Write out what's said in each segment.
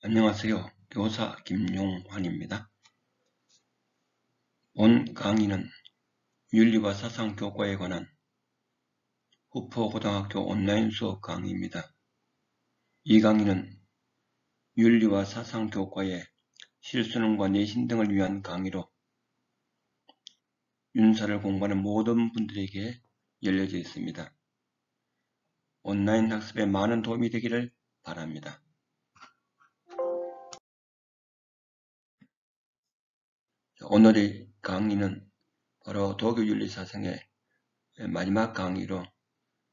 안녕하세요. 교사 김용환입니다. 본 강의는 윤리와 사상 교과에 관한 후포고등학교 온라인 수업 강의입니다. 이 강의는 윤리와 사상 교과의 실수능과 내신 등을 위한 강의로 윤사를 공부하는 모든 분들에게 열려져 있습니다. 온라인 학습에 많은 도움이 되기를 바랍니다. 오늘의 강의는 바로 도교윤리사상의 마지막 강의로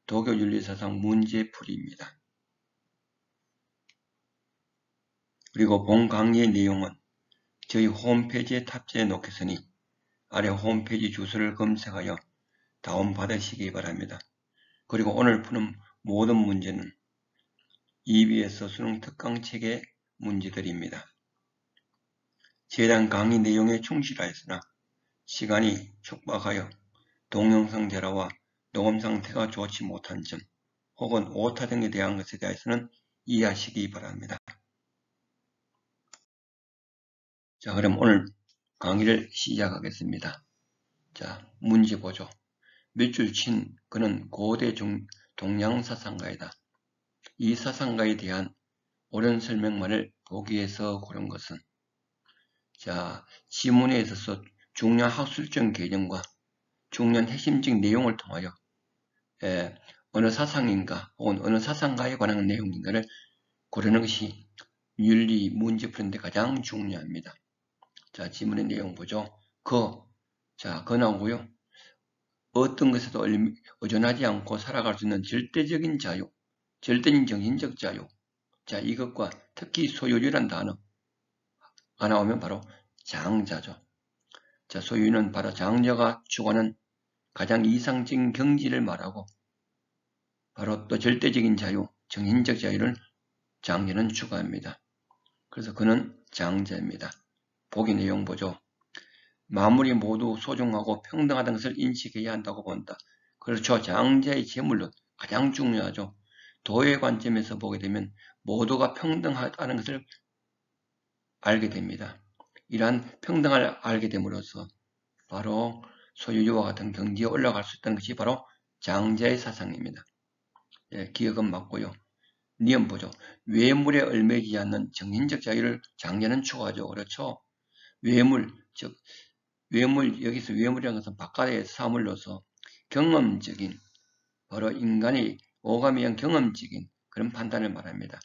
도교윤리사상 문제풀이입니다. 그리고 본 강의의 내용은 저희 홈페이지에 탑재해 놓겠으니 아래 홈페이지 주소를 검색하여 다운받으시기 바랍니다. 그리고 오늘 푸는 모든 문제는 EBS 수능 특강 책의 문제들입니다. 재단 강의 내용에 충실하였으나 시간이 촉박하여 동영상 대화와 녹음 상태가 좋지 못한 점 혹은 오타 등에 대한 것에 대해서는 이해하시기 바랍니다. 자, 그럼 오늘 강의를 시작하겠습니다. 자, 문제 보죠. 밑줄 친 그는 고대 동양 사상가이다. 이 사상가에 대한 옳은 설명만을 보기 위해서 고른 것은 자, 지문에 있어서 중요한 학술적 개념과 중요한 핵심적 내용을 통하여 어느 사상인가 혹은 어느 사상가에 관한 내용인가를 고르는 것이 윤리 문제 푸는데 가장 중요합니다. 자, 지문의 내용 보죠. 그 나오고요. 어떤 것에도 의존하지 않고 살아갈 수 있는 절대적인 자유, 절대적인 정신적 자유. 자, 이것과 특히 소유주란 단어가 나오면 바로 장자죠. 자, 소유는 바로 장자가 추구하는 가장 이상적인 경지를 말하고 바로 또 절대적인 자유, 정신적 자유를 장자는 추구합니다. 그래서 그는 장자입니다. 보기 내용 보죠. 만물이 모두 소중하고 평등하다는 것을 인식해야 한다고 본다. 그렇죠. 장자의 재물론 가장 중요하죠. 도의 관점에서 보게 되면 모두가 평등하다는 것을 알게 됩니다. 이러한 평등을 알게 됨으로써 바로 소유주와 같은 경지에 올라갈 수 있다는 것이 바로 장자의 사상입니다. 예, 기억은 맞고요. 니은 보죠. 외물에 얽매이지 않는 정신적 자유를 장자는 추구하죠. 그렇죠. 외물, 즉 외물, 여기서 외물이라는 것은 바깥의 사물로서 경험적인, 바로 인간의 오감에 의한 경험적인 그런 판단을 말합니다.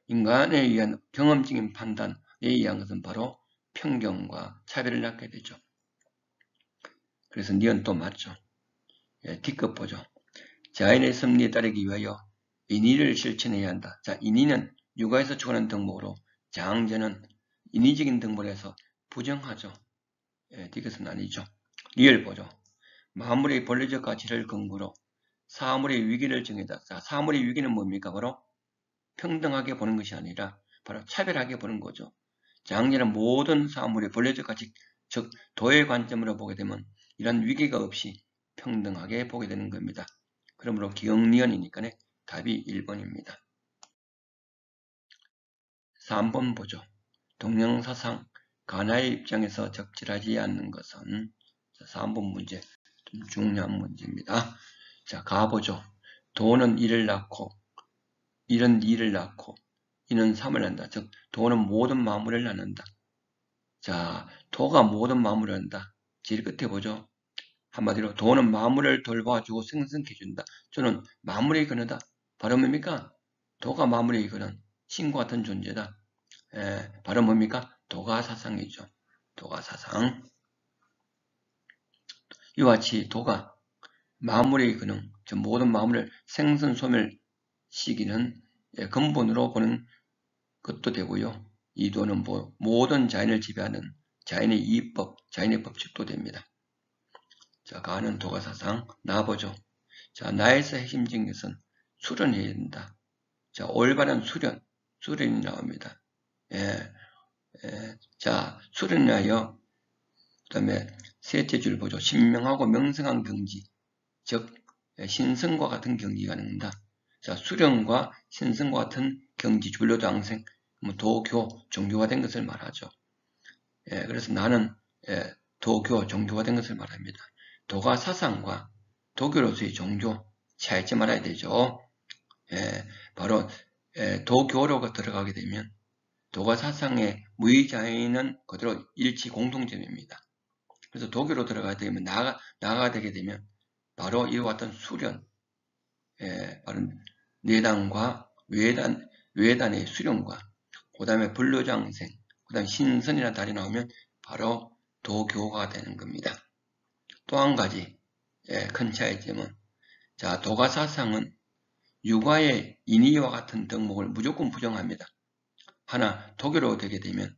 인간에 의한 경험적인 판단에 의한 것은 바로 편견과 차별을 낳게 되죠. 그래서 니은 또 맞죠. 예, D급 보죠. 자연의 섭리에 따르기 위하여 인의를 실천해야 한다. 자, 인의는 육아에서 추구하는 덕목으로 장자는 인의적인 덕목을 해서 부정하죠. 예, D급은 아니죠. 리을 보죠. 만물의 본래적 가치를 근거로 사물의 위기를 정해다. 자, 사물의 위기는 뭡니까? 바로 평등하게 보는 것이 아니라 바로 차별하게 보는 거죠. 장자는 모든 사물의 본래적 가치, 즉 도의 관점으로 보게 되면 이런 위기가 없이 평등하게 보게 되는 겁니다. 그러므로 기억니언이니까 답이 1번입니다. 3번 보죠. 동양사상 가나의 입장에서 적절하지 않는 것은 3번 문제 좀 중요한 문제입니다. 자, 가보죠. 도는 이를 낳고 이는 이를 낳고 이는 삼을 낳는다. 즉 도는 모든 만물을 낳는다. 자, 도가 모든 만물을 낳는다. 제일 끝에 보죠. 한마디로 도는 만물을 돌봐주고 생성해 준다. 저는 만물의 근원이다. 바로 뭡니까? 도가 만물의 근원, 신과 같은 존재다. 바로 뭡니까? 도가 사상이죠. 도가 사상. 이와 같이 도가 만물의 근원, 즉 모든 만물을 생선 소멸시키는 근본으로 보는 것도 되고요. 이 도는 모든 자연을 지배하는 자연의 이법, 자연의 법칙도 됩니다. 자, 가는 도가 사상 나보죠. 자, 나에서 핵심적인 것은 수련해야 된다. 자, 올바른 수련이 나옵니다. 자, 수련하여 그 다음에 셋째 줄 보죠. 신명하고 명성한 경지, 즉 신성과 같은 경지가 나온다. 자, 수련과 신성과 같은 경지, 줄로도 항생 도교, 종교화된 것을 말하죠. 그래서 나는 도교, 종교화된 것을 말합니다. 도가 사상과 도교로서의 종교 차이점 알아야 되죠. 바로 도교로 들어가게 되면 도가 사상의 무의자에는 그대로 일치 공통점입니다. 그래서 도교로 들어가게 되면 나아가 되게 되면 바로 이와 같은 수련, 바로 내단과 외단의 수련과 그 다음에 불로장생, 그 다음에 신선이라는 달이 나오면 바로 도교가 되는 겁니다. 또 한 가지 큰 차이점은 자, 도가 사상은 육아의 인의와 같은 덕목을 무조건 부정합니다. 하나 도교로 되게 되면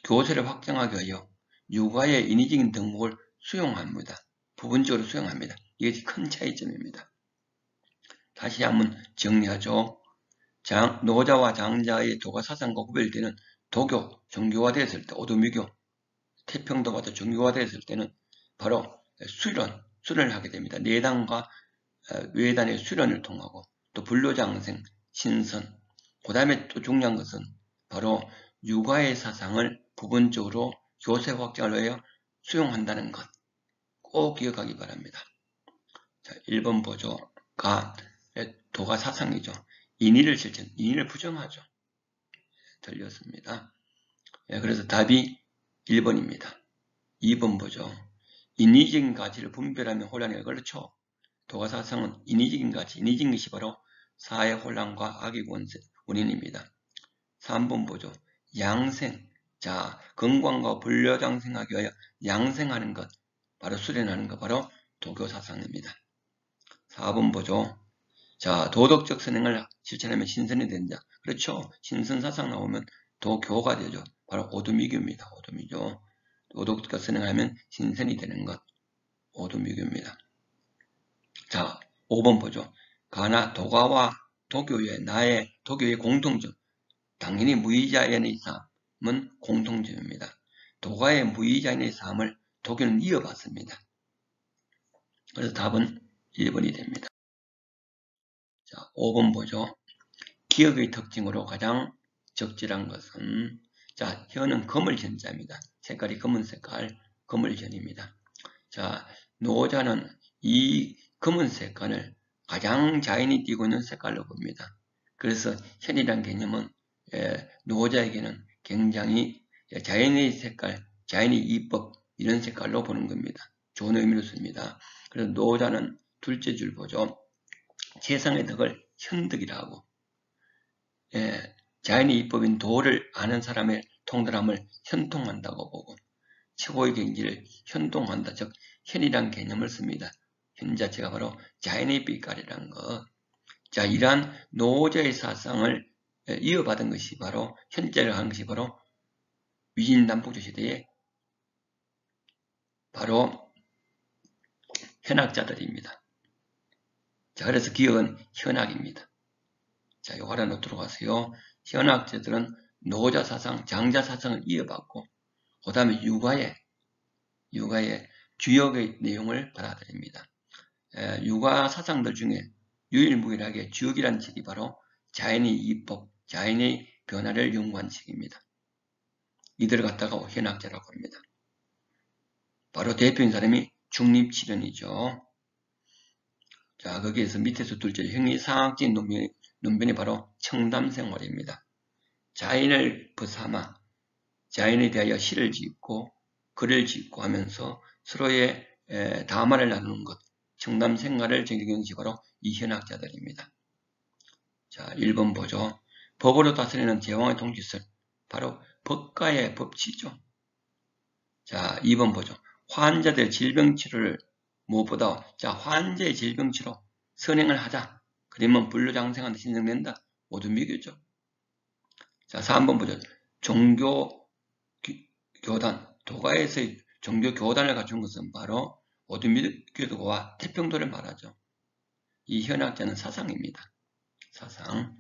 교세를 확장하기 위하여 육아의 인위적인 덕목을 수용합니다. 부분적으로 수용합니다. 이게 큰 차이점입니다. 다시 한번 정리하죠. 노자와 장자의 도가 사상과 구별되는 도교, 종교화되었을 때, 오도미교, 태평도가 종교화되었을 때는 바로 수련을 하게 됩니다. 내단과 외단의 수련을 통하고 또 불로장생, 신선, 그 다음에 또 중요한 것은 바로 육아의 사상을 부분적으로 교세 확장을 위하여 수용한다는 것 꼭 기억하기 바랍니다. 자, 1번 보죠. 도가 사상이죠. 인의를 실천, 인의를 부정하죠. 틀렸습니다. 그래서 답이 1번입니다. 2번 보죠. 인위적인 가치를 분별하면 혼란이 그렇죠. 도가 사상은 인위적인 가치, 인위적인 것이 바로 사회 혼란과 악의 원인입니다. 3번 보죠. 양생, 자 건강과 불려장생하기 위하여 양생하는 것, 바로 수련하는 것, 바로 도교 사상입니다. 4번 보죠. 자, 도덕적 선행을 실천하면 신선이 된다. 그렇죠. 신선 사상 나오면 도교가 되죠. 바로 오도미교입니다. 오도미교. 도덕적 선행하면 신선이 되는 것. 오도미교입니다. 자, 5번 보죠. 도가와 도교의 공통점. 당연히 무의자연의 삶은 공통점입니다. 도가의 무의자연의 삶을 도교는 이어받습니다. 그래서 답은 1번이 됩니다. 자, 5번 보죠. 기억의 특징으로 가장 적절한 것은 자, 현은 거물현자입니다. 색깔이 검은 색깔, 거물현입니다. 자, 노자는 이 검은 색깔을 가장 자연이 띄고 있는 색깔로 봅니다. 그래서 현이란 개념은 노자에게는 굉장히 자연의 색깔, 자연의 이법 이런 색깔로 보는 겁니다. 좋은 의미로 씁니다. 그래서 노자는 둘째 줄 보죠. 세상의 덕을 현덕이라고 자연의 이법인 도를 아는 사람의 통달함을 현통한다고 보고 최고의 경지를 현통한다. 즉 현이란 개념을 씁니다. 현 자체가 바로 자연의 빛깔이라는 것. 자, 이러한 노자의 사상을 이어받은 것이 바로 현재를 한 것이 바로 위진남북조 시대의 바로 현학자들입니다. 자, 그래서 기억은 현학입니다. 자, 요거 하나 놓도록 하세요. 현학자들은 노자 사상, 장자 사상을 이어받고 그 다음에 육아의 주역의 내용을 받아들입니다. 육아 사상들 중에 유일무이하게 주역이라는 책이 바로 자연의 이법, 자연의 변화를 연구한 책입니다. 이들을 갖다가 현학자라고 합니다. 바로 대표인 사람이 중립칠연이죠. 자, 거기에서 밑에서 둘째 형이상학적인 논변이 바로 청담생활입니다. 자연을 벗삼아 자연에 대하여 시를 짓고 글을 짓고 하면서 서로의 담화를 나누는 것, 청담생활을 즐기는 것이 바로 이 현학자들입니다. 자, 1번 보죠. 법으로 다스리는 제왕의 통치설, 바로 법가의 법치죠. 자, 2번 보죠. 환자들의 질병치료를 무엇보다 환자의 질병치료 선행을 하자. 그러면 불로장생한테 신성된다. 오도미교죠. 자, 3번 보죠. 종교교단, 도가에서의 종교교단을 갖춘 것은 바로 오도미교도와 태평도를 말하죠. 이 현학자는 사상입니다. 사상.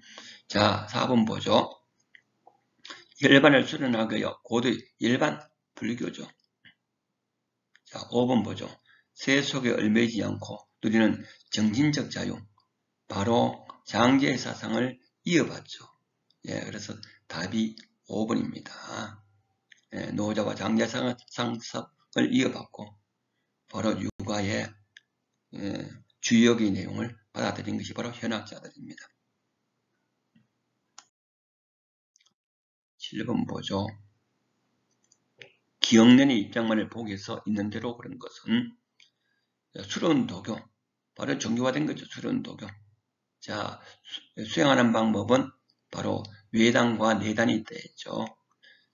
자, 4번 보죠. 일반을 수련하기 위하여 고도의 일반 불교죠. 자, 5번 보죠. 세속에 얽매이지 않고 누리는 정신적 자유, 바로 장제의 사상을 이어받죠. 예, 그래서 답이 5번입니다. 예, 노자와 장자 상섭을 이어받고 바로 육아의 주역의 내용을 받아들인 것이 바로 현학자들입니다. 7번 보죠. 기억론의 입장만을 보기에서 있는 대로 그런 것은 수련도교, 바로 정교화된 거죠. 수련도교. 자, 수행하는 방법은 바로 외단과 내단이 있다 했죠.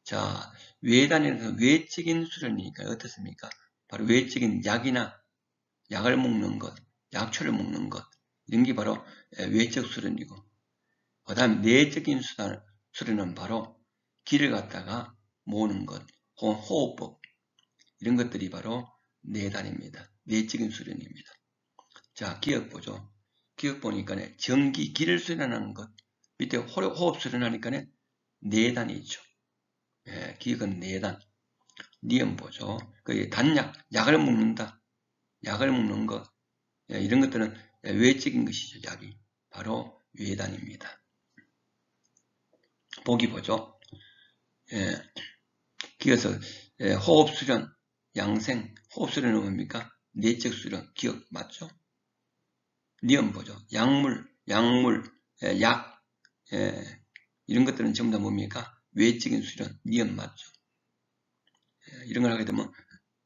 자, 외단에서 외적인 수련이니까 어떻습니까? 바로 외적인 약이나 약을 먹는 것, 약초를 먹는 것, 이런 게 바로 외적 수련이고, 그 다음 내적인 수련은 바로 기를 갖다가 모으는 것, 호흡법, 이런 것들이 바로 내단입니다. 내적인 수련입니다. 자, 기억 보죠. 기억 보니까 전기, 기를 수련하는 것, 밑에 호흡 수련하니까 내단이죠. 예, 기억은 내단. 니은 보죠. 그 단약, 약을 먹는다. 약을 먹는 것, 예, 이런 것들은 외적인 것이죠. 약이. 바로 외단입니다. 보기 보죠. 예, 기어서 호흡 수련, 양생, 호흡 수련은 뭡니까? 내적 수련, 기억 맞죠? 니은 보죠. 약물, 약, 이런 것들은 전부 다 뭡니까? 외적인 수련, 니은 맞죠? 이런 걸 하게 되면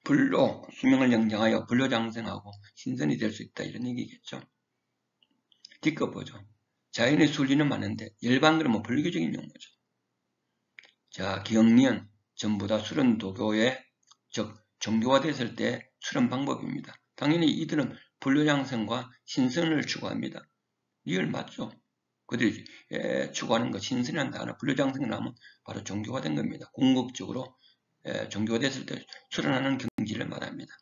불로 수명을 영장하여 불로장생하고 신선이 될 수 있다 이런 얘기겠죠. 뒷거 보죠. 자연의 순리는 많은데 일반 그러면 불교적인 용어죠. 자, 기억리은 전부 다 수련도교의 즉 정교화됐을 때 수련 방법입니다. 당연히 이들은 불로장생과 신선을 추구합니다. 리얼 맞죠? 그들이 추구하는 것, 신선이라는 단어, 불로장생을 하면 바로 정교화된 겁니다. 궁극적으로 정교화됐을 때 수련하는 경지를 말합니다.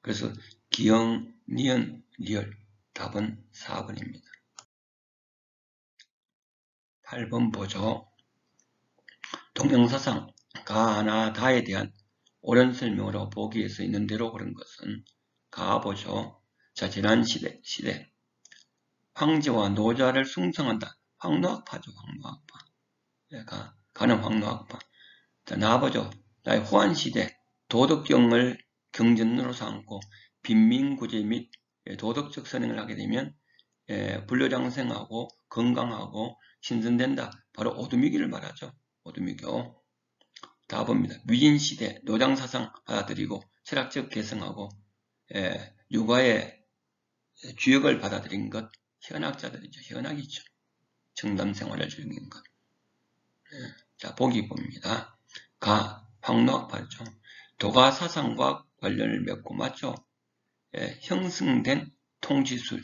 그래서 기억, 니은, 리얼 답은 4번입니다. 8번 보죠. 동명사상 가나 다에 대한 옳은 설명으로 보기에서 있는 대로 그런 것은 가 보죠. 자, 지난시대 황제와 노자를 숭상한다. 황노학파죠. 황노학파. 가는 황노학파. 자, 나보죠. 나의 후한시대 도덕경을 경전으로 삼고 빈민구제 및 도덕적 선행을 하게 되면 불로장생하고 건강하고 신선된다. 바로 오두미기를 말하죠. 오두미교. 답입니다. 위진시대 노장사상 받아들이고 철학적 개성하고 육아의 주역을 받아들인 것 현학자들이죠. 현학이죠. 정담생활을 즐긴 것. 자, 보기 봅니다. 가, 황노학파죠. 도가사상과 관련을 맺고 맞죠. 형성된 통치술.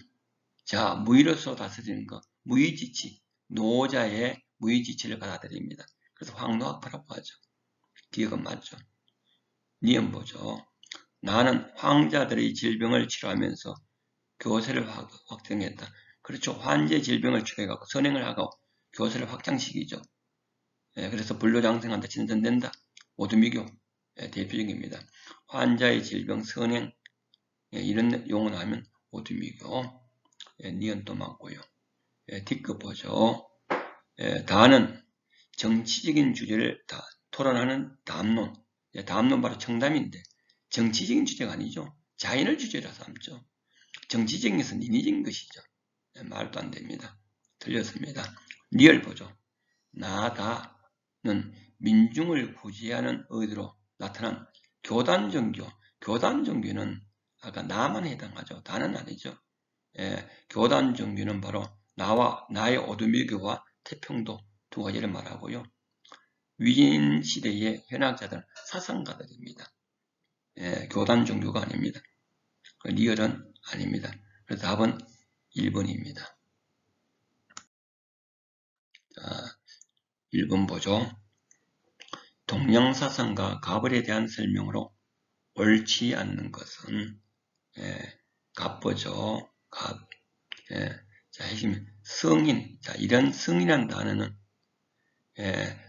자, 무의로서 다스리는 것. 무의지치. 노자의 무의지치를 받아들입니다. 그래서 황노학파라고 하죠. 기억은 맞죠. 니은 보죠. 나는 황자들의 질병을 치료하면서 교세를 확장했다. 그렇죠. 환자의 질병을 치료해가고 선행을 하고 교세를 확장시키죠. 그래서 불로장생한다. 진전된다. 오두미교 대표적입니다. 환자의 질병, 선행 이런 용어를 하면 오두미교 니은도 맞고요. 뒷끝 보죠. 다는 정치적인 주제를 다 토론하는 담론. 담론 바로 청담인데 정치적인 주제가 아니죠. 자연을 주제로 삼죠. 정치적인 것은 인위적인 것이죠. 말도 안 됩니다. 틀렸습니다. 리얼 보죠. 나다는 민중을 구제하는 의도로 나타난 교단종교. 교단종교는 아까 나만 해당하죠. 다는 아니죠. 교단종교는 바로 나의 오두밀교와 태평도 두 가지를 말하고요. 위인 시대의 현학자들은 사상가들입니다. 교단 종교가 아닙니다. 리얼은 아닙니다. 그래서 답은 1번입니다. 자, 1번 보죠. 동양사상과 가벌에 대한 설명으로 옳지 않는 것은 갑보죠. 갑. 자, 핵심 성인. 자, 이런 성이라는 단어는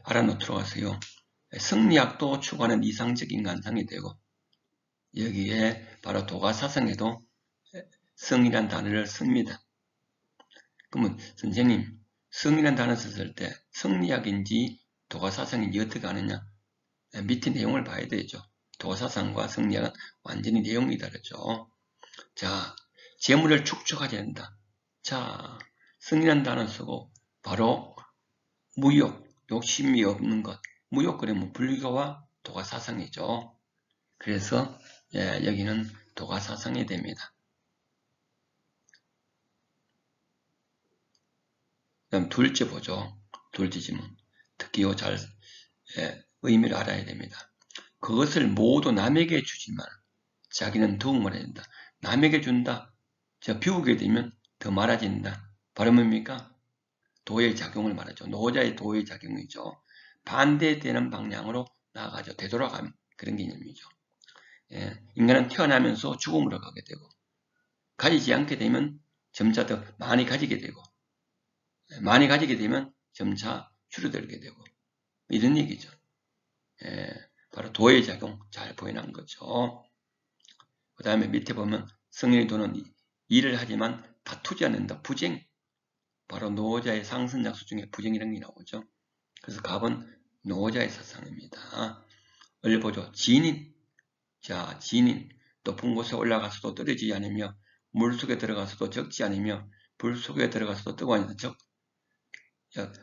알아놓도록 하세요. 성리학도 추구하는 이상적인 관상이 되고 여기에 바로 도가사상에도 성이란 단어를 씁니다. 그러면 선생님 승이라는 단어 썼을 때 승리학인지 도가사상인지 어떻게 아느냐? 밑에 내용을 봐야 되죠. 도가사상과 승리학은 완전히 내용이 다르죠. 자, 재물을 축적하지 않는다. 자, 승이라는 단어 쓰고 바로 무욕, 욕심이 없는 것. 무욕 그러면 불교와 도가사상이죠. 그래서 여기는 도가사상이 됩니다. 그럼 둘째 보죠. 둘째 질문. 특히 잘 의미를 알아야 됩니다. 그것을 모두 남에게 주지만 자기는 더욱 말해야 된다. 남에게 준다. 비우게 되면 더 많아진다. 바로 뭡니까? 도의 작용을 말하죠. 노자의 도의 작용이죠. 반대되는 방향으로 나아가죠. 되돌아가는 그런 개념이죠. 인간은 태어나면서 죽음으로 가게 되고 가지지 않게 되면 점차 더 많이 가지게 되고 많이 가지게 되면 점차 줄어들게 되고 이런 얘기죠. 바로 도의 작용 잘 보이는 거죠. 그 다음에 밑에 보면 성인의 도는 일을 하지만 다투지 않는다. 부쟁. 바로 노자의 상선약수 중에 부쟁이라는 게 나오죠. 그래서 갑은 노자의 사상입니다. 을보죠. 진인. 자, 진인. 높은 곳에 올라가서도 떨어지지 않으며 물속에 들어가서도 적지 않으며 불 속에 들어가서도 뜨거워 하는 즉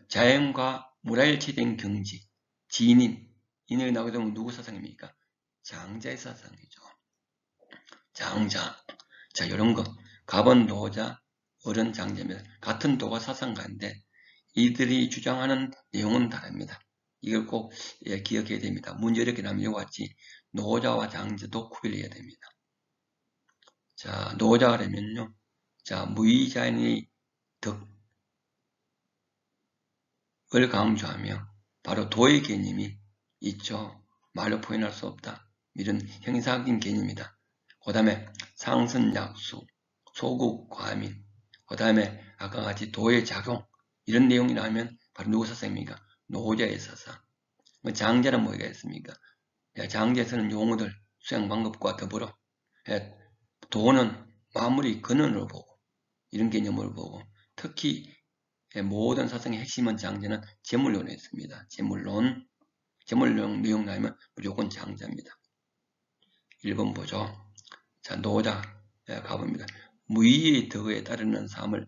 자연과 무라일체된 경지. 진인. 인을 나오게 되면 누구 사상입니까? 장자의 사상이죠. 장자. 자, 이런 거. 갑은 노자, 을은 장자입니다. 같은 도가 사상가인데 이들이 주장하는 내용은 다릅니다. 이걸 꼭 기억해야 됩니다. 문제 이렇게 나면 이와 같이 노자와 장자도 구별해야 됩니다. 자, 노자가 되면요. 자, 무의자인의 덕을 강조하며 바로 도의 개념이 있죠. 말로 표현할 수 없다. 이런 형이상적인 개념이다. 그 다음에 상선약수, 소국, 과민, 그 다음에 아까 같이 도의 작용 이런 내용이 나오면 바로 누구 사상입니까? 노자의 사상. 장자는 뭐가 있습니까? 장자에서는 용어들, 수양 방법과 더불어 도는 마무리 근원으로 보고 이런 개념을 보고 특히 모든 사상의 핵심은 장자는 재물론에 있습니다. 재물론 내용 나오면 무조건 장자입니다. 1번 보죠. 자, 노자 가봅니다. 무의의 덕에 따르는 삶을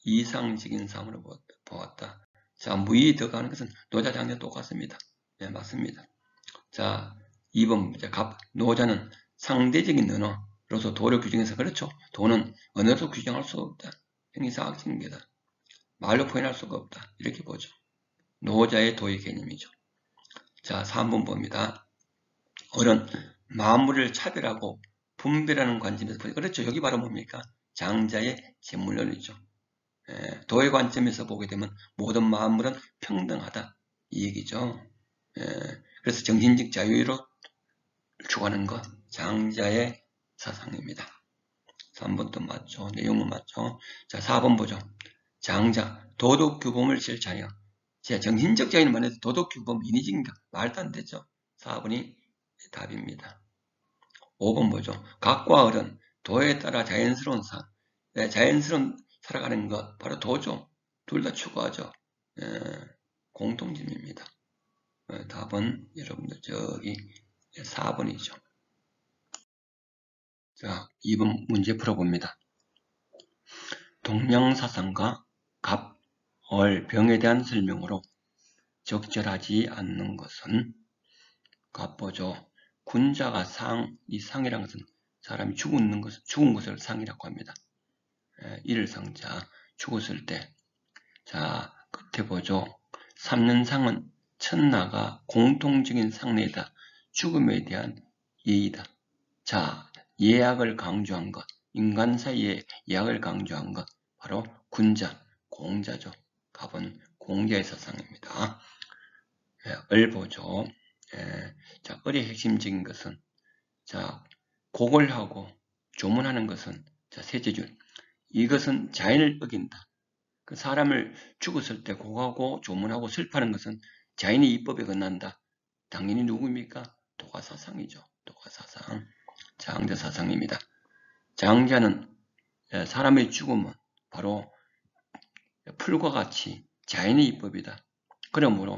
이상적인 삶으로 보았다. 자, 무의의 덕하는 것은 노자 장자 똑같습니다. 네, 맞습니다. 자, 2번 노자는 상대적인 언어로서 도를 규정해서 그렇죠. 도는 언어로 규정할 수 없다. 형이상학적인 게다. 말로 표현할 수가 없다. 이렇게 보죠. 노자의 도의 개념이죠. 자, 3번 봅니다. 어른 만물을 차별하고 분별하는 관점에서 보죠. 그렇죠. 여기 바로 뭡니까? 장자의 재물론이죠. 도의 관점에서 보게 되면 모든 만물은 평등하다. 이 얘기죠. 그래서 정신적 자유로 추구하는 것, 장자의 사상입니다. 3번도 맞죠. 내용은 맞죠. 자, 4번 보죠. 장자, 도덕규범을 실천하여. 제 정신적 자유는 말해도 도덕규범 인위적인가? 말도 안 되죠. 4번이 답입니다. 5번 보죠. 각과 어른, 도에 따라 자연스러운 자연스러운 살아가는 것, 바로 도죠. 둘 다 추구하죠. 공통점입니다. 답은 여러분들 저기 4번이죠. 자, 2번 문제 풀어봅니다. 동양사상과 갑, 월, 병에 대한 설명으로 적절하지 않는 것은 갑보죠. 군자가 이 상이라는 것은 사람이 죽은 것을 상이라고 합니다. 일상자 죽었을 때. 자, 끝에 보죠. 3년 상은 천나가 공통적인 상례이다. 죽음에 대한 예의다. 자, 예약을 강조한 것, 인간 사이에 예약을 강조한 것, 바로 군자, 공자죠. 갑은 공자의 사상입니다. 을보죠. 자, 을의 핵심적인 것은, 자, 곡을 하고 조문하는 것은, 자, 셋째 줄. 이것은 자연을 어긴다. 그 사람을 죽었을 때 곡하고 조문하고 슬퍼하는 것은 자연의 이법에 건난다. 당연히 누구입니까? 도가사상이죠. 도가사상. 장자사상입니다. 장자는 사람의 죽음은 바로 풀과 같이 자연의 입법이다. 그러므로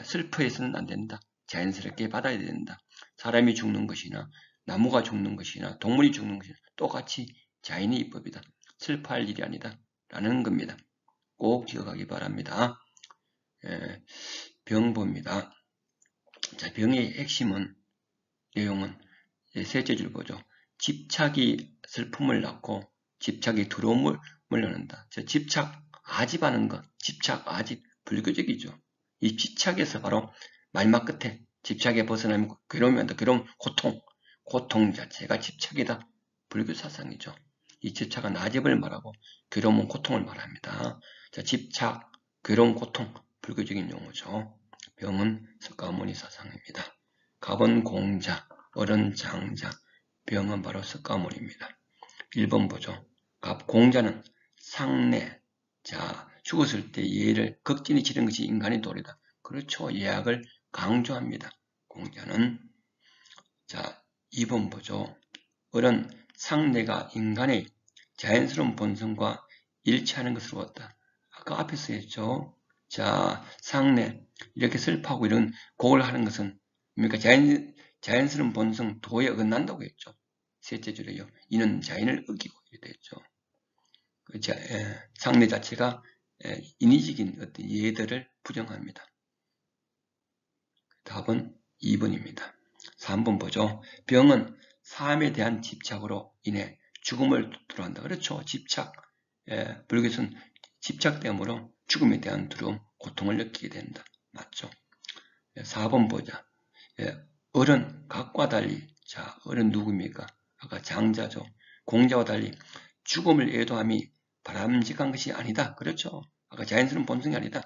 슬퍼해서는 안 된다. 자연스럽게 받아야 된다. 사람이 죽는 것이나 나무가 죽는 것이나 동물이 죽는 것이나 똑같이 자연의 입법이다. 슬퍼할 일이 아니다. 라는 겁니다. 꼭 기억하기 바랍니다. 병보입니다. 자, 병의 핵심은, 내용은 셋째 줄 보죠. 집착이 슬픔을 낳고 집착이 두려움을 낳는다. 집착, 아집하는 것, 집착, 아집, 불교적이죠. 이 집착에서 바로 마지막 끝에 집착에 벗어나면 괴로움이 온다. 괴로움, 고통 자체가 집착이다. 불교 사상이죠. 이 집착은 아집을 말하고 괴로움은 고통을 말합니다. 자, 집착, 괴로움, 고통, 불교적인 용어죠. 병은 석가모니 사상입니다. 갑은 공자, 어른 장자, 병은 바로 석가모니입니다. 1번 보죠. 갑, 공자는 상내, 자, 죽었을 때 예를 극진히 치른 것이 인간의 도리다. 그렇죠. 예약을 강조합니다. 공자는. 자, 2번 보죠. 어른, 상내가 인간의 자연스러운 본성과 일치하는 것으로 왔다. 아까 앞에서 했죠. 자, 상내, 이렇게 슬퍼하고 이런 곡을 하는 것은 그러니까 자연스러운 본성 도에 어긋난다고 했죠. 셋째 줄에요. 이는 자연을 어기고 이렇게 했죠. 상내 자체가 인위적인 어떤 예들을 부정합니다. 답은 2번입니다. 3번 보죠. 병은 삶에 대한 집착으로 인해 죽음을 두려워한다. 그렇죠. 집착. 불교에서는 집착 때문에 죽음에 대한 두려움, 고통을 느끼게 된다. 맞죠? 4번 보자. 어른, 각과 달리. 자, 어른 누구입니까? 아까 장자죠. 공자와 달리 죽음을 애도함이 바람직한 것이 아니다. 그렇죠. 아까 자연스러운 본성이 아니다.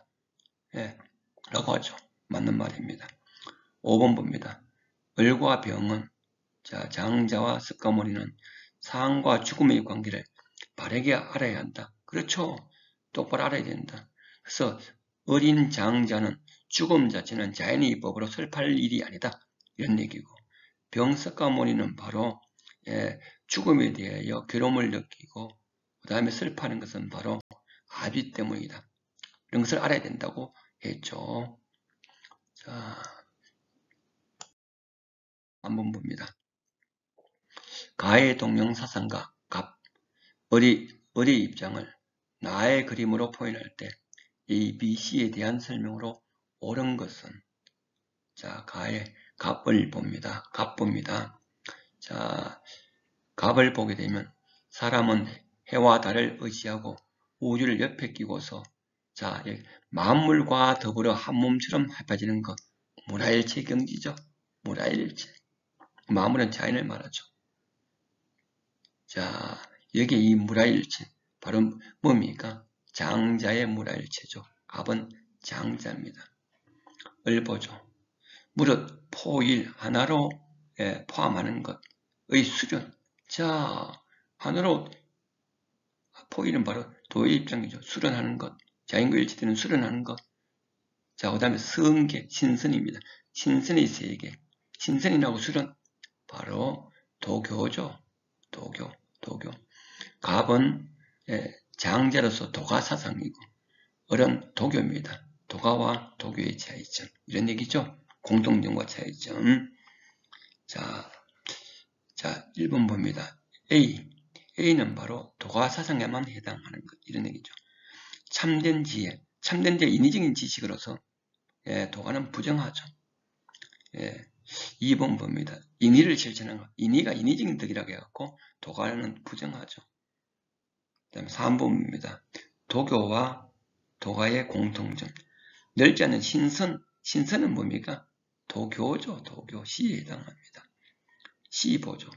라고 하죠. 맞는 말입니다. 5번 봅니다. 을과 병은, 자, 장자와 석가모니는 상과 죽음의 관계를 바르게 알아야 한다. 그렇죠. 똑바로 알아야 된다. 그래서 어린 장자는 죽음 자체는 자연의 입법으로 슬퍼할 일이 아니다. 이런 얘기고, 병 석가모니는 바로 죽음에 대하여 괴로움을 느끼고 그 다음에 슬퍼하는 것은 바로 아비 때문이다. 이런 것을 알아야 된다고 했죠. 자, 한번 봅니다. 가의 동명사상가 갑, 을의 입장을 나의 그림으로 표현할 때 A, B, C에 대한 설명으로 옳은 것은, 자, 가의 갑을 봅니다. 갑 봅니다. 자, 갑을 보게 되면 사람은 해와 달을 의지하고 우주를 옆에 끼고서, 자, 만물과 더불어 한 몸처럼 합해지는 것, 무라일체 경지죠. 무라일체. 만물은 자연을 말하죠. 자, 여기에 이 무라일체, 바로 뭡니까? 장자의 무라일체죠. 갑은 장자입니다. 을 보죠. 무릇 포일, 하나로 포함하는 것의 수련. 자, 하나로 포일은 바로 도의 입장이죠. 수련하는 것. 자연과 일치되는 수련하는 것. 자, 그 다음에 성계, 신선입니다. 신선의 세계. 신선이라고 수련. 바로 도교죠. 도교. 갑은 장자로서 도가 사상이고, 을은 도교입니다. 도가와 도교의 차이점. 이런 얘기죠. 공통점과 차이점. 자, 1번 봅니다. A는 바로 도가 사상에만 해당하는 것. 이런 얘기죠. 참된 지혜, 인위적인 지식으로서 도가는 부정하죠. 2번 봅니다. 인의를 실천하는 것. 인의가 인위적인 덕이라고 해갖고 도가는 부정하죠. 그 다음에 3번입니다. 도교와 도가의 공통점. 넓지 않은 신선은 뭡니까? 도교죠. 도교. 시에 해당합니다. 시보죠.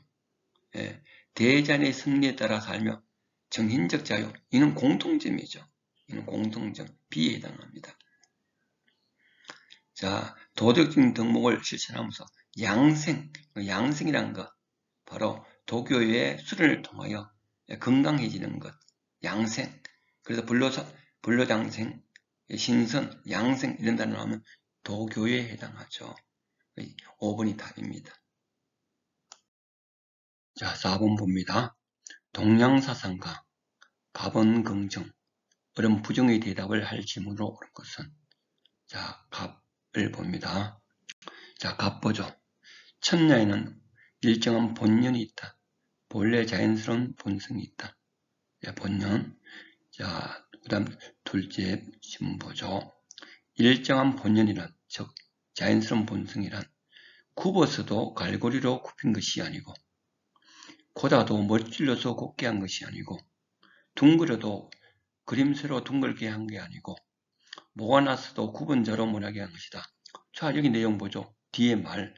대자연의 섭리에 따라 살며 정신적 자유. 이는 공통점이죠. 이는 공통점. 비에 해당합니다. 자, 도덕적인 덕목을 실천하면서 양생이라는 것, 바로 도교의 수련을 통하여 건강해지는 것, 양생. 그래서 불로장생, 신선, 양생 이런 단어를 하면 도교에 해당하죠. 5번이 답입니다. 자, 4번 봅니다. 동양사상가, 갑은 긍정, 어른 부정의 대답을 할 질문으로 옳은 것은 자, 갑을 봅니다. 자, 갑 보죠. 천녀에는 일정한 본연이 있다. 본래 자연스러운 본성이 있다. 예, 본연. 자, 그 다음 둘째 질문 보죠. 일정한 본연이란, 즉 자연스러운 본성이란 굽어서도 갈고리로 굽힌 것이 아니고 고다도 멋질러서 곱게 한 것이 아니고 둥그려도 그림새로 둥글게 한 게 아니고 모아놨어도 굽은 자로 못하게 한 것이다. 자, 여기 내용 보죠. 뒤에 말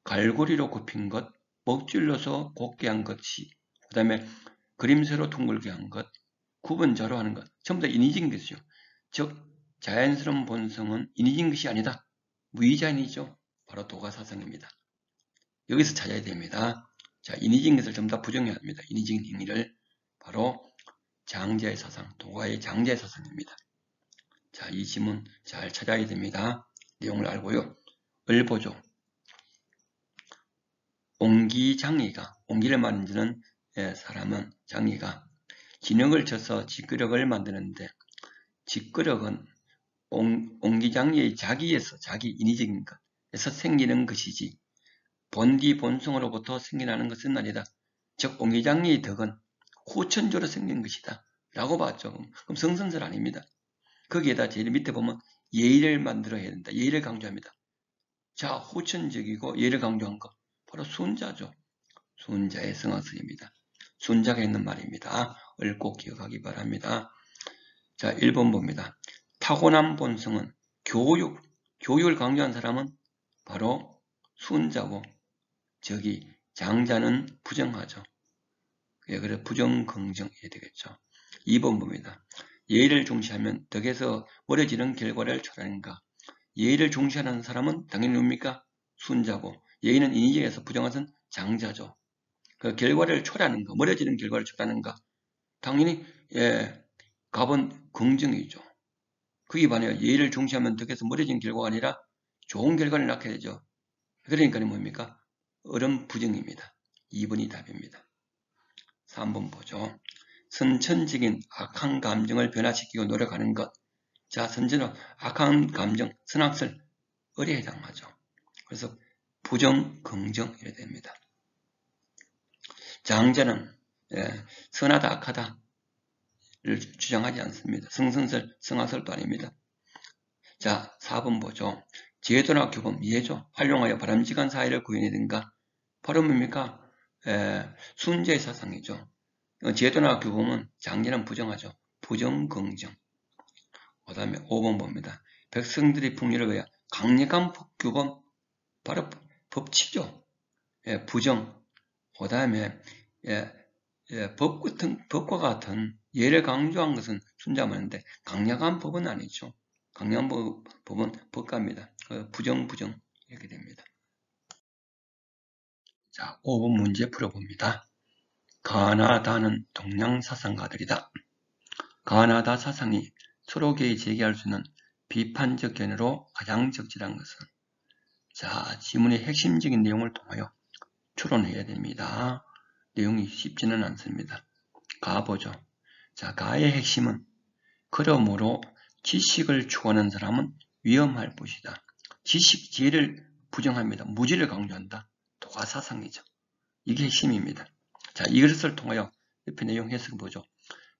갈고리로 굽힌 것, 먹질러서 곱게 한 것이, 그 다음에 그림새로 둥글게 한 것, 굽은 자로 하는 것, 전부 다 인위적인 것이죠. 즉 자연스러운 본성은 인위적인 것이 아니다. 무의자인이죠. 바로 도가사상입니다. 여기서 찾아야 됩니다. 자, 인위적인 것을 전부 다 부정해야 합니다. 인위적인 행위를 바로 장자의 사상, 도가의 장자의 사상입니다. 자, 이 지문 잘 찾아야 됩니다. 내용을 알고요. 을 보죠. 옹기장이가, 옹기를 만드는 사람은 장이가 진흙을 쳐서 직그릇을 만드는데 직그릇은 옹기장이의 자기에서, 자기 인위적인 것에서 생기는 것이지 본디 본성으로부터 생겨나는 것은 아니다. 즉 옹기장이의 덕은 후천적으로 생긴 것이다. 라고 봤죠. 그럼 성선설 아닙니다. 거기에다 제일 밑에 보면 예의를 만들어야 된다. 예의를 강조합니다. 자, 후천적이고 예의를 강조한 것 바로 순자죠. 순자의 성화설입니다. 순자가 있는 말입니다. 을 꼭 기억하기 바랍니다. 자, 1번 봅니다. 타고난 본성은 교육을 강조한 사람은 바로 순자고 저기 장자는 부정하죠. 그래서 부정, 긍정 해야 되겠죠. 2번 봅니다. 예의를 중시하면 덕에서 멀어지는 결과를 초래하는가. 예의를 중시하는 사람은 당연히 뭡니까? 순자고 예의는 인위적에서 부정한 장자죠. 그 결과를 초래하는 거, 멀어지는 결과를 초래하는가. 당연히 갑은 긍정이죠. 그에 반해 예의를 중시하면 덕에서 멀어지는 결과가 아니라 좋은 결과를 낳게 되죠. 그러니까 뭡니까? 어른 부정입니다. 2번이 답입니다. 3번 보죠. 선천적인 악한 감정을 변화시키고 노력하는 것. 자, 선천적 악한 감정, 선악설, 을에 해당하죠. 그래서 부정, 긍정 이래 됩니다. 장자는 선하다, 악하다를 주장하지 않습니다. 성선설, 성악설도 아닙니다. 자, 4번 보죠. 제도나 규범, 예죠. 활용하여 바람직한 사회를 구현하든가. 바로 뭡니까? 순재의 사상이죠. 제도나 규범은 장자는 부정하죠. 부정, 긍정. 그 다음에 5번 봅니다. 백성들의 풍요를 위해 강력한 규범, 바로 법치죠. 부정. 그 다음에 법과 같은 예를 강조한 것은 순자만인데 강력한 법은 아니죠. 강력한 법은 법가입니다. 부정 이렇게 됩니다. 자, 5번 문제 풀어봅니다. 가나다는 동양 사상가들이다. 가나다 사상이 서로에게 제기할 수 있는 비판적 견해로 가장 적절한 것은 자, 지문의 핵심적인 내용을 통하여 추론해야 됩니다. 내용이 쉽지는 않습니다. 가보죠. 자, 가의 핵심은 그러므로 지식을 추구하는 사람은 위험할 것이다. 지식, 지혜를 부정합니다. 무지를 강조한다. 도가 사상이죠. 이게 핵심입니다. 자, 이것을 통하여 옆에 내용 해석 보죠.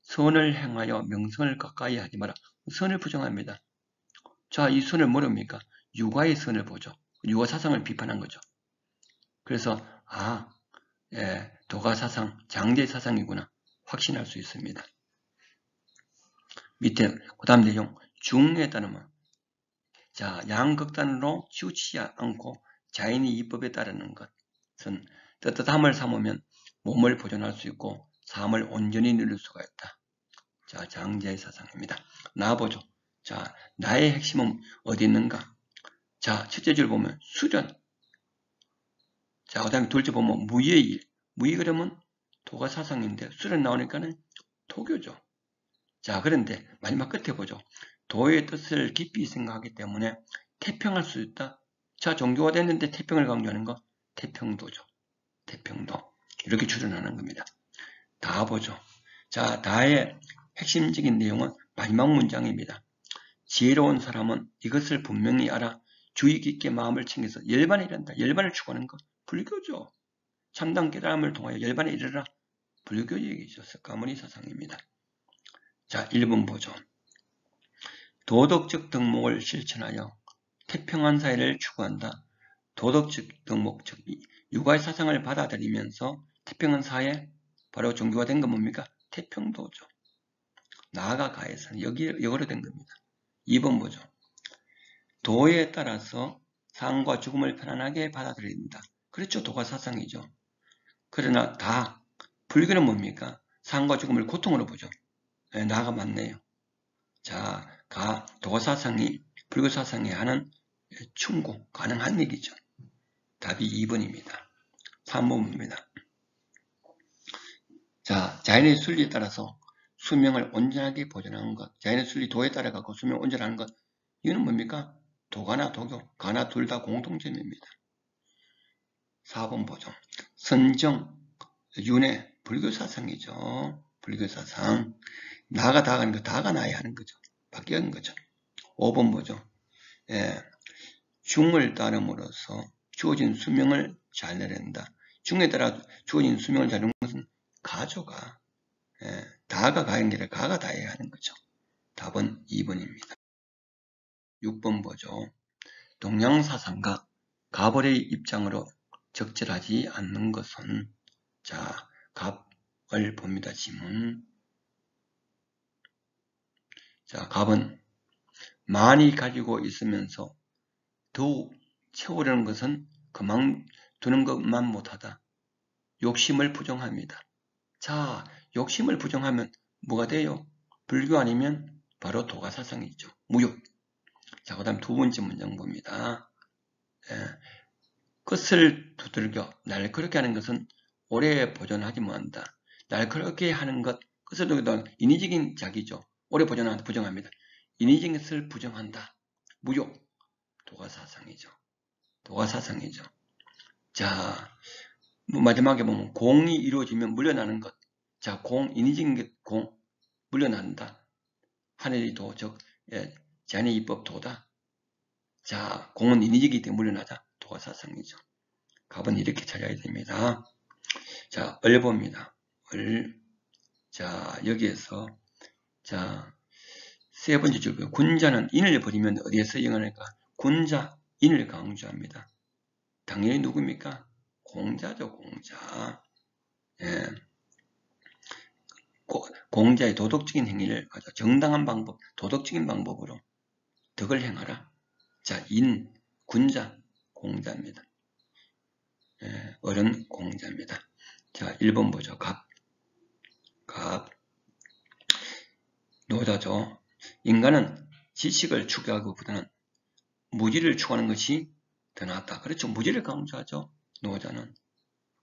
선을 행하여 명성을 가까이 하지 마라. 선을 부정합니다. 자, 이 선을 뭐랍니까? 육아의 선을 보죠. 육아 사상을 비판한 거죠. 그래서 도가 사상, 장제 사상이구나 확신할 수 있습니다. 밑에 그 다음 내용 중에 따르면 자, 양극단으로 치우치지 않고 자연의 이법에 따르는 것은 떳떳함을 삼으면 몸을 보존할 수 있고 삶을 온전히 누릴 수가 있다. 자, 장제의 사상입니다. 나보죠. 자, 나의 핵심은 어디 있는가? 자, 첫째 줄 보면 수련. 자, 그 다음에 둘째 보면 무의 일. 무의 그러면 도가 사상인데 수련 나오니까는 토교죠. 자, 그런데 마지막 끝에 보죠. 도의 뜻을 깊이 생각하기 때문에 태평할 수 있다. 자, 종교가 됐는데 태평을 강조하는 거 태평도죠. 태평도. 이렇게 추론하는 겁니다. 다 보죠. 자, 다의 핵심적인 내용은 마지막 문장입니다. 지혜로운 사람은 이것을 분명히 알아 주의 깊게 마음을 챙겨서 열반에 이른다. 열반을 추구하는 것. 불교죠. 참담 깨달음을 통하여 열반에 이르라. 불교 얘기죠. 석가모니 사상입니다. 자, 1번 보죠. 도덕적 덕목을 실천하여 태평한 사회를 추구한다. 도덕적 덕목, 즉 유가의 사상을 받아들이면서 태평한 사회, 바로 종교가 된 건 뭡니까? 태평도죠. 나아가 가해서는 역으로 된 겁니다. 2번 보죠. 도에 따라서 삶과 죽음을 편안하게 받아들인다. 그렇죠. 도가 사상이죠. 그러나 불교는 뭡니까? 삶과 죽음을 고통으로 보죠. 네, 나아가 맞네요. 자, 도가 사상이 불교 사상에 하는 충고, 가능한 얘기죠. 답이 2번입니다. 3번입니다. 자, 자연의 순리에 따라서 수명을 온전하게 보존하는 것. 자연의 순리 도에 따라 갖고 수명을 온전하는 것. 이거는 뭡니까? 도가나 도교, 가나 둘 다 공통점입니다. 4번 보죠. 선정, 윤회, 불교 사상이죠. 불교 사상. 나가 다가는 거, 다가 나야 하는 거죠. 바뀌는 거죠. 5번 보죠. 중을 따름으로써 주어진 수명을 잘 내린다. 중에 따라 주어진 수명을 잘 내는 것은 가조가, 다가 가는 게 아니라 가가 다해야 하는 거죠. 답은 2번입니다. 6번 보죠. 동양사상과 가벌의 입장으로 적절하지 않는 것은, 자, 갑을 봅니다. 지문. 자, 갑은 많이 가지고 있으면서 더욱 채우려는 것은 그만두는 것만 못하다. 욕심을 부정합니다. 자, 욕심을 부정하면 뭐가 돼요? 불교 아니면 바로 도가 사상이죠. 무욕. 자, 그 다음 두 번째 문장 봅니다. 끝을 두들겨 날카롭게 하는 것은 오래 보존하지 못한다. 날카롭게 하는 것, 끝을 두들겨 인위적인 자기죠. 오래 보존한다, 부정합니다. 인위적인 것을 부정한다. 무욕. 도가 사상이죠. 도가 사상이죠. 자, 마지막에 보면 공이 이루어지면 물려나는 것. 자, 인위적인 게 물려난다. 하늘이 도, 즉 자연의 이법 도다. 자, 공은 인위적이기 때문에 물려나자. 도가 사상이죠. 갑은 이렇게 찾아야 됩니다. 자, 을 봅니다. 자, 여기에서 자, 세 번째 줄 군자는 인을 버리면 어디에 쓰용하니까? 군자, 인을 강조합니다. 당연히 누굽니까? 공자죠, 공자. 공자의 도덕적인 행위를 정당한 방법, 도덕적인 방법으로 덕을 행하라. 자, 군자, 공자입니다. 어른 공자입니다. 자, 1번 보죠. 갑. 노자죠. 인간은 지식을 추구하기보다는 무지를 추구하는 것이 더 낫다. 그렇죠. 무지를 강조하죠. 노자는.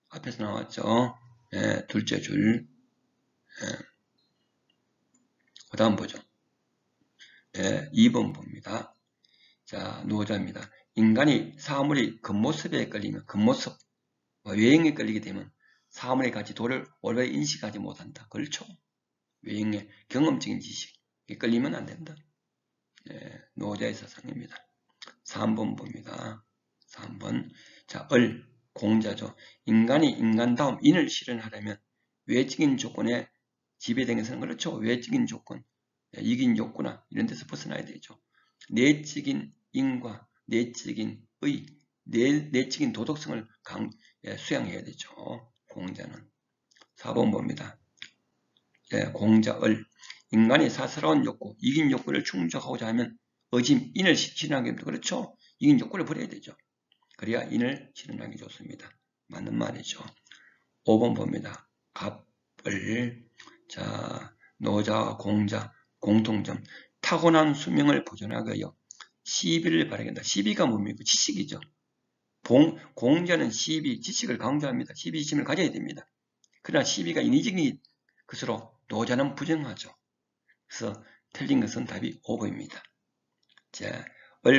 앞에서 나왔죠. 둘째 줄. 그 다음 보죠. 2번 봅니다. 자, 노자입니다. 인간이 사물의 겉모습에 끌리면, 겉모습, 외형에 끌리게 되면 사물의 가치 도를 올바로 인식하지 못한다. 그렇죠. 외형의 경험적인 지식에 끌리면 안 된다. 노자의 사상입니다. 3번 봅니다. 3번. 자, 공자죠. 인간이 인간다움, 인을 실현하려면 외적인 조건에 지배된 것은 그렇죠. 외적인 조건, 이긴 욕구나 이런 데서 벗어나야 되죠. 내적인 인과 내적인 의, 내적인 도덕성을 수양해야 되죠. 공자는. 4번 봅니다. 공자 인간이 사스러운 욕구, 이긴 욕구를 충족하고자 하면 어짐, 인을 실현하기 위해서 그렇죠. 이긴 욕구를 버려야 되죠. 그래야 인을 실현하기 좋습니다. 맞는 말이죠. 5번 봅니다. 자, 노자와 공자 공통점, 타고난 수명을 보존하기 위하여 시비를 바라겠다. 시비가 뭡니까? 지식이죠. 공자는 지식을 강조합니다. 시비심을 가져야 됩니다. 그러나 시비가 인위적인 것으로 노자는 부정하죠. 그래서 틀린 것은 답이 5번입니다. 자,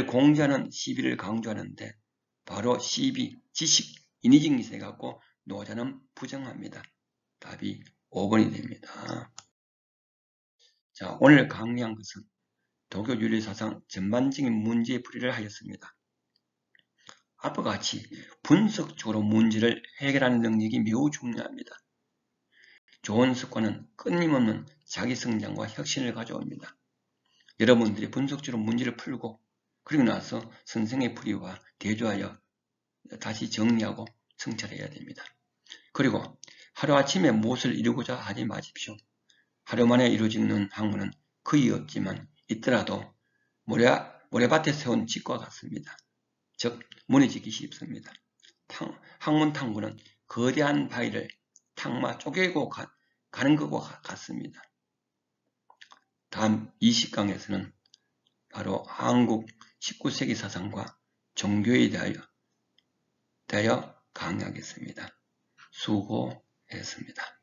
공자는 시비를 강조하는데 바로 시비, 지식, 인위적인 것에 갖고 노자는 부정합니다. 답이 5번이 됩니다. 자, 오늘 강의한 것은 도교 윤리사상 전반적인 문제의 풀이를 하였습니다. 앞과 같이 분석적으로 문제를 해결하는 능력이 매우 중요합니다. 좋은 습관은 끊임없는 자기성장과 혁신을 가져옵니다. 여러분들이 분석적으로 문제를 풀고 그리고 나서 선생의 풀이와 대조하여 다시 정리하고 성찰해야 됩니다. 그리고 하루아침에 무엇을 이루고자 하지 마십시오. 하루 만에 이루어지는 학문은 거의 없지만 있더라도 모래밭에 세운 집과 같습니다. 즉 무너지기 쉽습니다. 학문 탐구는 거대한 바위를 탕마 쪼개고 가는 것과 같습니다. 다음 20강에서는 바로 한국 19세기 사상과 종교에 대하여 강의하겠습니다. 수고했습니다.